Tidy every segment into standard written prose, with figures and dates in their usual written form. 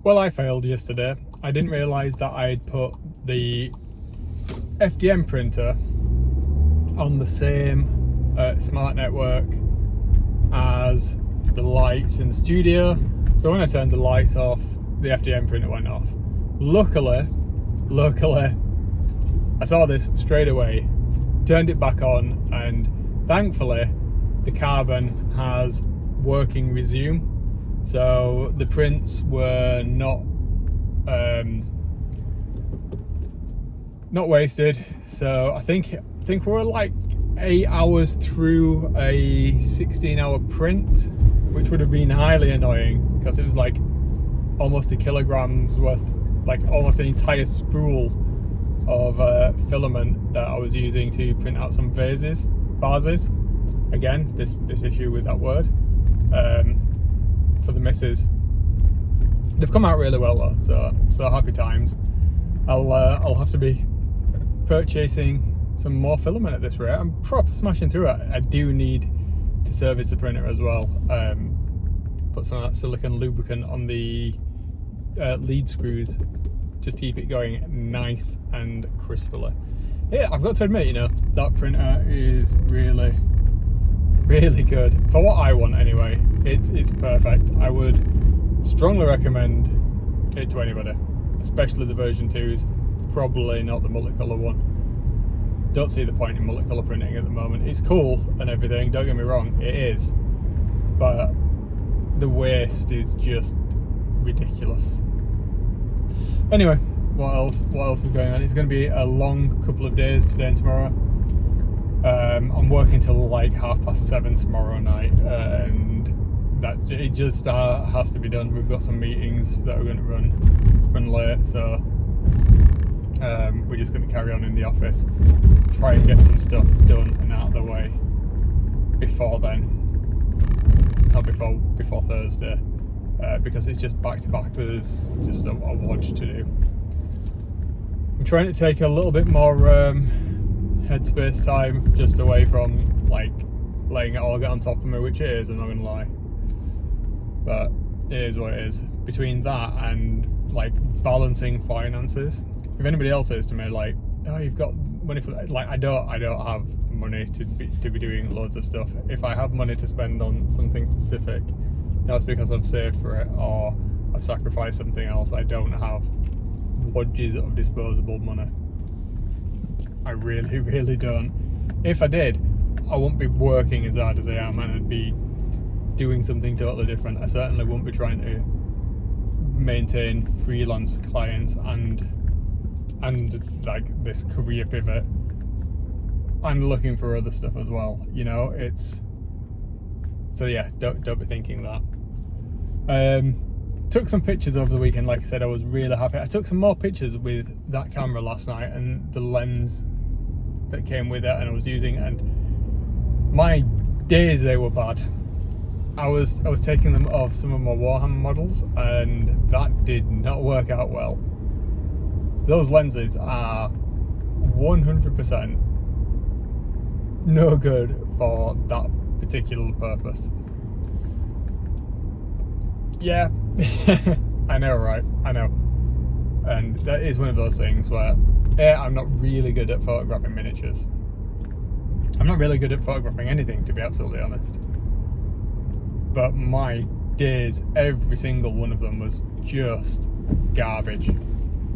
Well, I failed yesterday. I didn't realise that I'd put the FDM printer on the same smart network as the lights in the studio. So when I turned the lights off, the FDM printer went off. Luckily, I saw this straight away, turned it back on, and thankfully the Carbon has working resume. So the prints were not wasted. So I think we're like 8 hours through a 16-hour print, which would have been highly annoying because it was like almost a kilogram's worth, like almost an entire spool of filament that I was using to print out some vases. Again, this issue with that word for the misses. They've come out really well though, so happy times. I'll have to be purchasing some more filament at this rate. I'm proper smashing through it. I do need to service the printer as well. Put some of that silicone lubricant on the lead screws just to keep it going nice and crisply. Yeah, I've got to admit, you know, that printer is really good for what I want anyway. It's perfect. I would strongly recommend it to anybody, especially the version 2s. Probably not the multicolour one. Don't see the point in multicolour printing at the moment. It's cool and everything, don't get me wrong, it is, but the waste is just ridiculous. Anyway, what else is going on? It's going to be a long couple of days today and tomorrow. I'm working till like 7:30 tomorrow night, and it just has to be done. We've got some meetings that are going to run late, so we're just going to carry on in the office, try and get some stuff done and out of the way before then, not before Thursday, because it's just back to back. There's just a watch to do. I'm trying to take a little bit more headspace time just away from like letting it all get on top of me, which it is, I'm not gonna lie, but it is what it is. Between that and like balancing finances, if anybody else says to me like, oh, you've got money for that, like I don't have money to be doing loads of stuff. If I have money to spend on something specific, that's because I've saved for it or I've sacrificed something else. I don't have wadges of disposable money. I really don't. If I did, I wouldn't be working as hard as I am, and I'd be doing something totally different. I certainly wouldn't be trying to maintain freelance clients and like this career pivot and looking for other stuff as well, you know. It's so yeah, don't be thinking that. Took some pictures over the weekend. Like I said, I was really happy. I took some more pictures with that camera last night and the lens that came with it, and I was using it, and my days, they were bad. I was taking them off some of my Warhammer models, and that did not work out well. Those lenses are 100% no good for that particular purpose. Yeah, I know, right? I know. And that is one of those things where, I'm not really good at photographing miniatures. I'm not really good at photographing anything, to be absolutely honest. But my days, every single one of them was just garbage.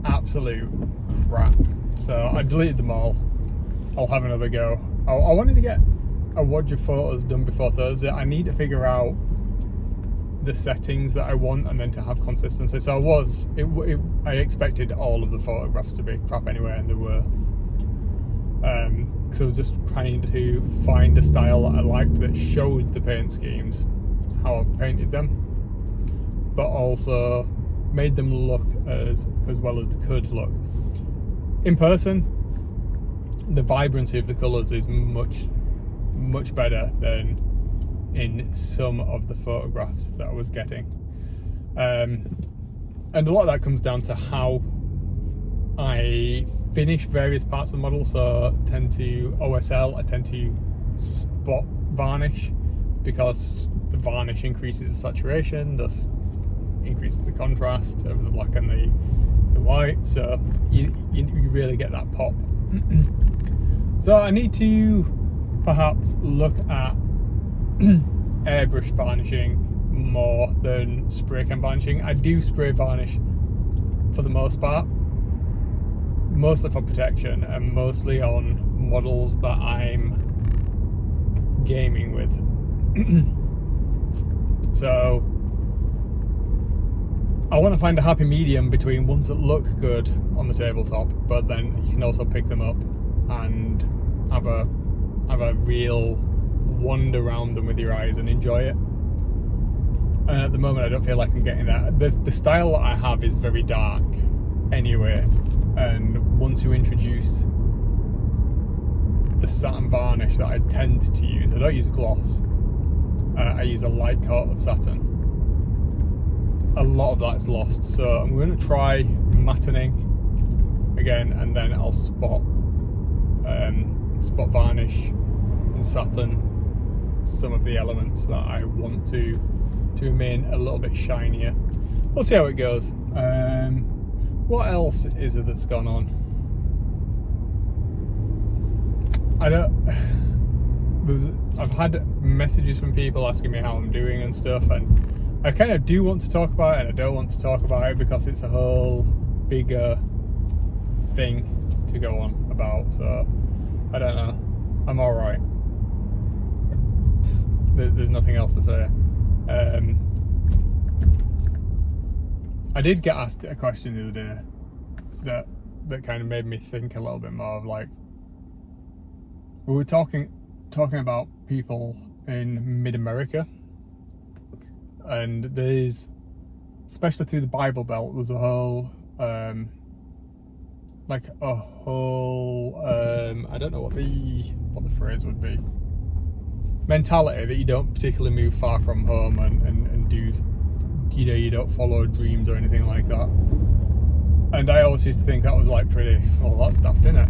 Absolute crap. So I deleted them all. I'll have another go. I wanted to get a wad of photos done before Thursday. I need to figure out the settings that I want and then to have consistency. So I expected all of the photographs to be crap anyway, and they were. Because I was just trying to find a style that I liked that showed the paint schemes, how I've painted them, but also made them look as well as they could look. In person, the vibrancy of the colours is much better than in some of the photographs that I was getting, and a lot of that comes down to how I finish various parts of the model. So I tend to spot varnish, because the varnish increases the saturation, thus increases the contrast of the black and the white, so you really get that pop. So I need to perhaps look at airbrush varnishing more than spray can varnishing. I do spray varnish for the most part, mostly for protection and mostly on models that I'm gaming with. So I want to find a happy medium between ones that look good on the tabletop, but then you can also pick them up and have a real wander around them with your eyes and enjoy it. And at the moment I don't feel like I'm getting that. The style that I have is very dark anyway, and once you introduce the satin varnish that I tend to use, I don't use gloss, I use a light coat of satin, a lot of that's lost. So I'm going to try mattening again, and then I'll spot varnish and satin some of the elements that I want to remain a little bit shinier. We'll see how it goes. What else is it that's gone on? I've had messages from people asking me how I'm doing and stuff, and I kind of do want to talk about it and I don't want to talk about it because it's a whole bigger thing to go on about. So I don't know. I'm all right. There's nothing else to say. I did get asked a question the other day that kind of made me think a little bit more of, like, we were talking about people in mid-America, and there's, especially through the Bible Belt, there's a whole I don't know what the phrase would be, mentality that you don't particularly move far from home and do, you don't follow dreams or anything like that. And I always used to think that was like pretty, well, that's daft, isn't it?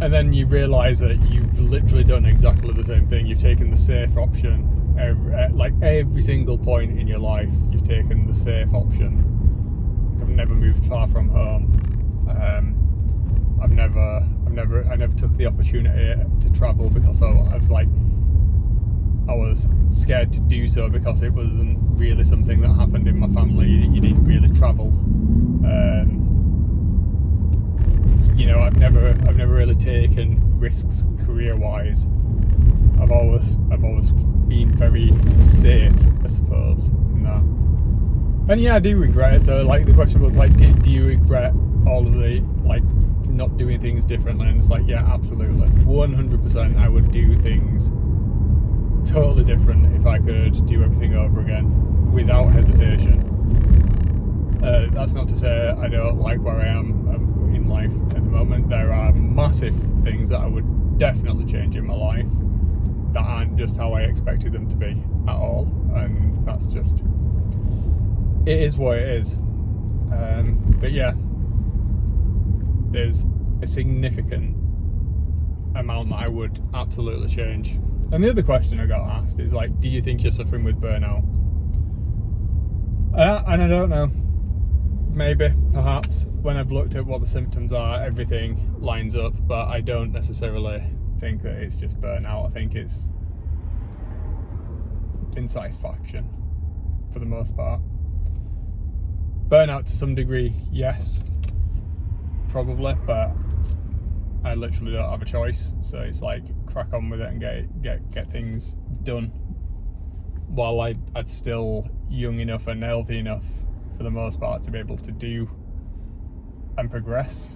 And then you realise that you've literally done exactly the same thing. You've taken the safe option. Every single point in your life, you've taken the safe option. I've never moved far from home. I never took the opportunity to travel because I was scared to do so because it wasn't really something that happened in my family. You didn't really travel. I've never really taken risks career-wise. I've always been very safe, I suppose, in that. And yeah, I do regret it. So like the question was like, do you regret all of the not doing things differently? And it's like, yeah, absolutely, 100%. I would do things totally different if I could do everything over again without hesitation. That's not to say I don't like where I am in life at the moment. There are massive things that I would definitely change in my life that aren't just how I expected them to be at all, and that's just, it is what it is. But yeah, there's a significant amount that I would absolutely change. And the other question I got asked is like, do you think you're suffering with burnout? And I don't know. Maybe, perhaps, when I've looked at what the symptoms are, everything lines up, but I don't necessarily think that it's just burnout. I think it's insatisfaction for the most part. Burnout to some degree, yes, probably, but I literally don't have a choice. So it's like, crack on with it and get things done while I'm still young enough and healthy enough for the most part to be able to do and progress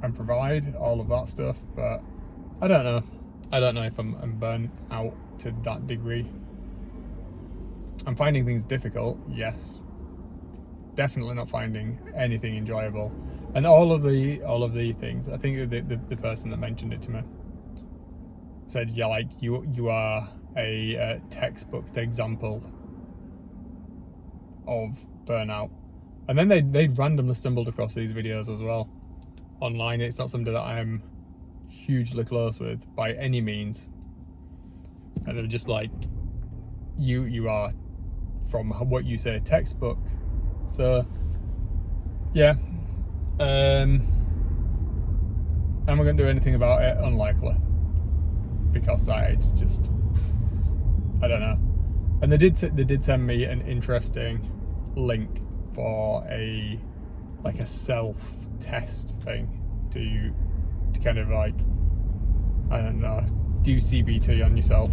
and provide all of that stuff. But I don't know if I'm burnt out to that degree. I'm finding things difficult, yes. Definitely not finding anything enjoyable. And all of the things, I think the person that mentioned it to me said, yeah, like you are a textbook example of burnout. And then they randomly stumbled across these videos as well online. It's not somebody that I'm hugely close with by any means, and they're just like, you are, from what you say, textbook So yeah, am I going to do anything about it? Unlikely, because it's just, I don't know. And they did send me an interesting link for a self-test thing to kind of like, I don't know, do CBT on yourself.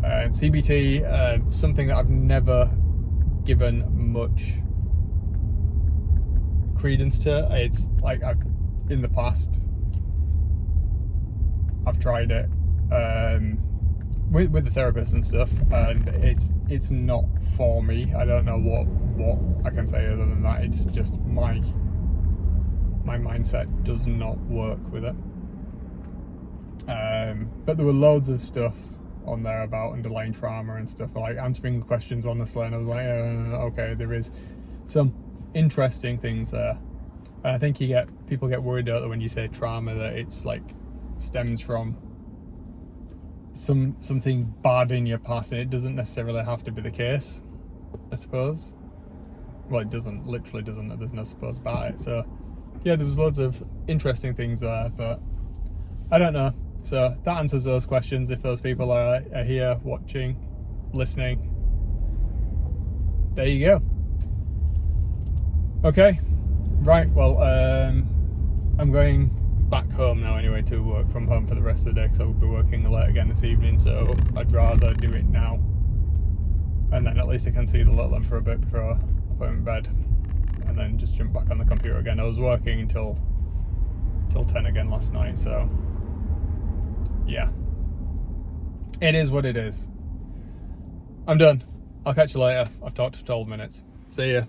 CBT, something that I've never given much credence to. It's like in the past I've tried it with the therapist and stuff, and it's not for me. I don't know what I can say other than that. It's just my mindset does not work with it. But there were loads of stuff on there about underlying trauma and stuff, like answering the questions honestly, and I was like, okay, there is some interesting things there. And I think people get worried out that when you say trauma, that it's like stems from something bad in your past, and it doesn't necessarily have to be the case, I suppose. Well, it literally doesn't, there's no suppose about it. So yeah, there was loads of interesting things there, but I don't know. So that answers those questions. If those people are here watching, listening, there you go. Okay, right, well, I'm going back home now anyway, to work from home for the rest of the day, because I will be working late again this evening, so I'd rather do it now, and then at least I can see the little one for a bit before I put him in bed, and then just jump back on the computer again. I was working until 10 again last night, so yeah, it is what it is. I'm done. I'll catch you later. I've talked for 12 minutes. See ya.